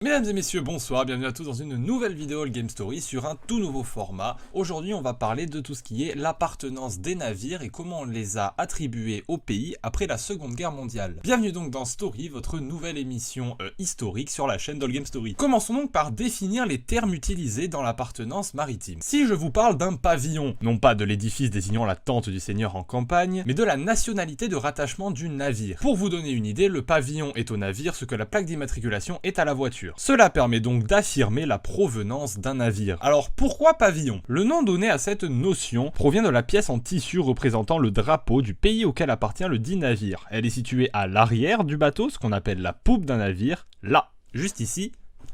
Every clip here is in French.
Mesdames et messieurs, bonsoir, bienvenue à tous dans une nouvelle vidéo All Game Story sur un tout nouveau format. Aujourd'hui on va parler de tout ce qui est l'appartenance des navires et comment on les a attribués au pays après la Seconde Guerre mondiale. Bienvenue donc dans Story, votre nouvelle émission historique sur la chaîne d'All Game Story. Commençons donc par définir les termes utilisés dans l'appartenance maritime. Si je vous parle d'un pavillon, non pas de l'édifice désignant la tente du seigneur en campagne, mais de la nationalité de rattachement du navire. Pour vous donner une idée, le pavillon est au navire ce que la plaque d'immatriculation est à la voiture. Cela permet donc d'affirmer la provenance d'un navire. Alors pourquoi pavillon? Le nom donné à cette notion provient de la pièce en tissu représentant le drapeau du pays auquel appartient le dit navire. Elle est située à l'arrière du bateau, ce qu'on appelle la poupe d'un navire, là, juste ici.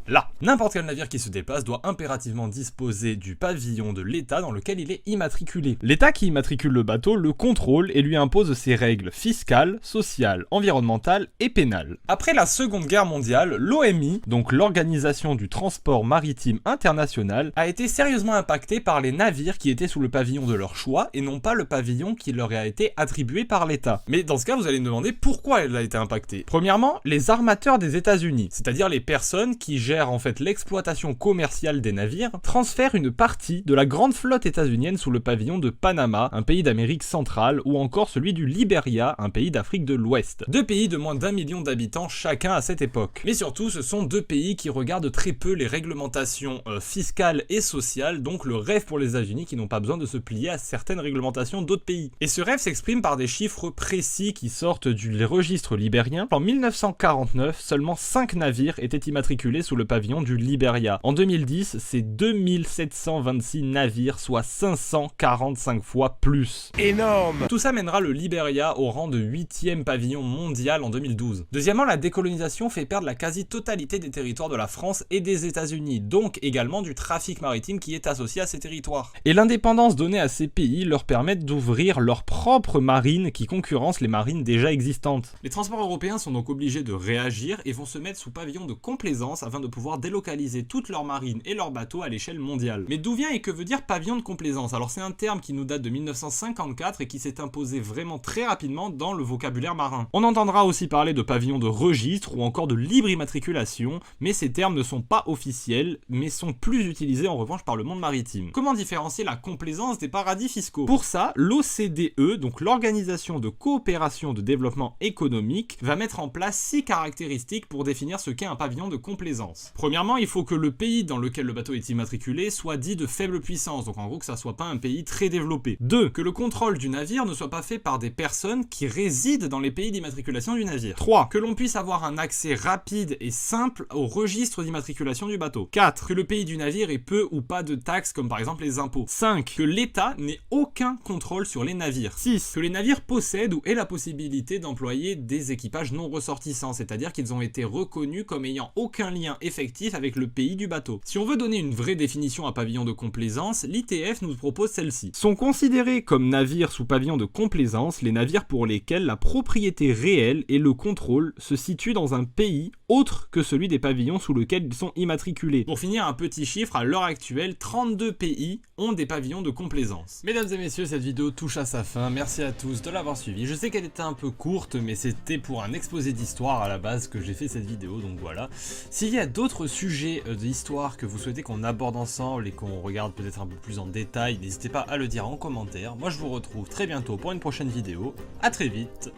Là. N'importe quel navire qui se déplace doit impérativement disposer du pavillon de l'État dans lequel il est immatriculé. L'État qui immatricule le bateau le contrôle et lui impose ses règles fiscales, sociales, environnementales et pénales. Après la Seconde Guerre mondiale, l'OMI, donc l'Organisation du transport maritime international, a été sérieusement impactée par les navires qui étaient sous le pavillon de leur choix et non pas le pavillon qui leur a été attribué par l'État. Mais dans ce cas, vous allez me demander pourquoi elle a été impactée. Premièrement, les armateurs des États-Unis, c'est-à-dire les personnes qui gèrent en fait l'exploitation commerciale des navires, transfèrent une partie de la grande flotte états-unienne sous le pavillon de Panama, un pays d'Amérique centrale, ou encore celui du Liberia, un pays d'Afrique de l'Ouest. Deux pays de moins d'1 million d'habitants chacun à cette époque. Mais surtout, ce sont deux pays qui regardent très peu les réglementations fiscales et sociales, donc le rêve pour les États-Unis qui n'ont pas besoin de se plier à certaines réglementations d'autres pays. Et ce rêve s'exprime par des chiffres précis qui sortent du registre libérien. En 1949, seulement 5 navires étaient immatriculés sous le pavillon du Liberia. En 2010, c'est 2726 navires, soit 545 fois plus. Énorme! Tout ça mènera le Liberia au rang de 8e pavillon mondial en 2012. Deuxièmement, la décolonisation fait perdre la quasi-totalité des territoires de la France et des États-Unis, donc également du trafic maritime qui est associé à ces territoires. Et l'indépendance donnée à ces pays leur permet d'ouvrir leur propre marine qui concurrence les marines déjà existantes. Les transports européens sont donc obligés de réagir et vont se mettre sous pavillon de complaisance afin de pouvoir délocaliser toute leur marine et leurs bateaux à l'échelle mondiale. Mais d'où vient et que veut dire pavillon de complaisance? Alors c'est un terme qui nous date de 1954 et qui s'est imposé vraiment très rapidement dans le vocabulaire marin. On entendra aussi parler de pavillon de registre ou encore de libre immatriculation, mais ces termes ne sont pas officiels, mais sont plus utilisés en revanche par le monde maritime. Comment différencier la complaisance des paradis fiscaux? Pour ça, l'OCDE, donc l'Organisation de coopération de développement économique, va mettre en place 6 caractéristiques pour définir ce qu'est un pavillon de complaisance. Premièrement, il faut que le pays dans lequel le bateau est immatriculé soit dit de faible puissance, donc en gros que ça soit pas un pays très développé. 2. Que le contrôle du navire ne soit pas fait par des personnes qui résident dans les pays d'immatriculation du navire. 3. Que l'on puisse avoir un accès rapide et simple au registre d'immatriculation du bateau. 4. Que le pays du navire ait peu ou pas de taxes comme par exemple les impôts. 5. Que l'État n'ait aucun contrôle sur les navires. 6. Que les navires possèdent ou aient la possibilité d'employer des équipages non ressortissants, c'est-à-dire qu'ils ont été reconnus comme ayant aucun lien effectif avec le pays du bateau. Si on veut donner une vraie définition à pavillon de complaisance, l'ITF nous propose celle-ci. Sont considérés comme navires sous pavillon de complaisance les navires pour lesquels la propriété réelle et le contrôle se situent dans un pays autre que celui des pavillons sous lequel ils sont immatriculés. Pour finir, un petit chiffre, à l'heure actuelle, 32 pays ont des pavillons de complaisance. Mesdames et messieurs, cette vidéo touche à sa fin. Merci à tous de l'avoir suivi. Je sais qu'elle était un peu courte, mais c'était pour un exposé d'histoire à la base que j'ai fait cette vidéo, donc voilà. S'il y a d'autres sujets d'histoire que vous souhaitez qu'on aborde ensemble et qu'on regarde peut-être un peu plus en détail, n'hésitez pas à le dire en commentaire. Moi je vous retrouve très bientôt pour une prochaine vidéo. À très vite.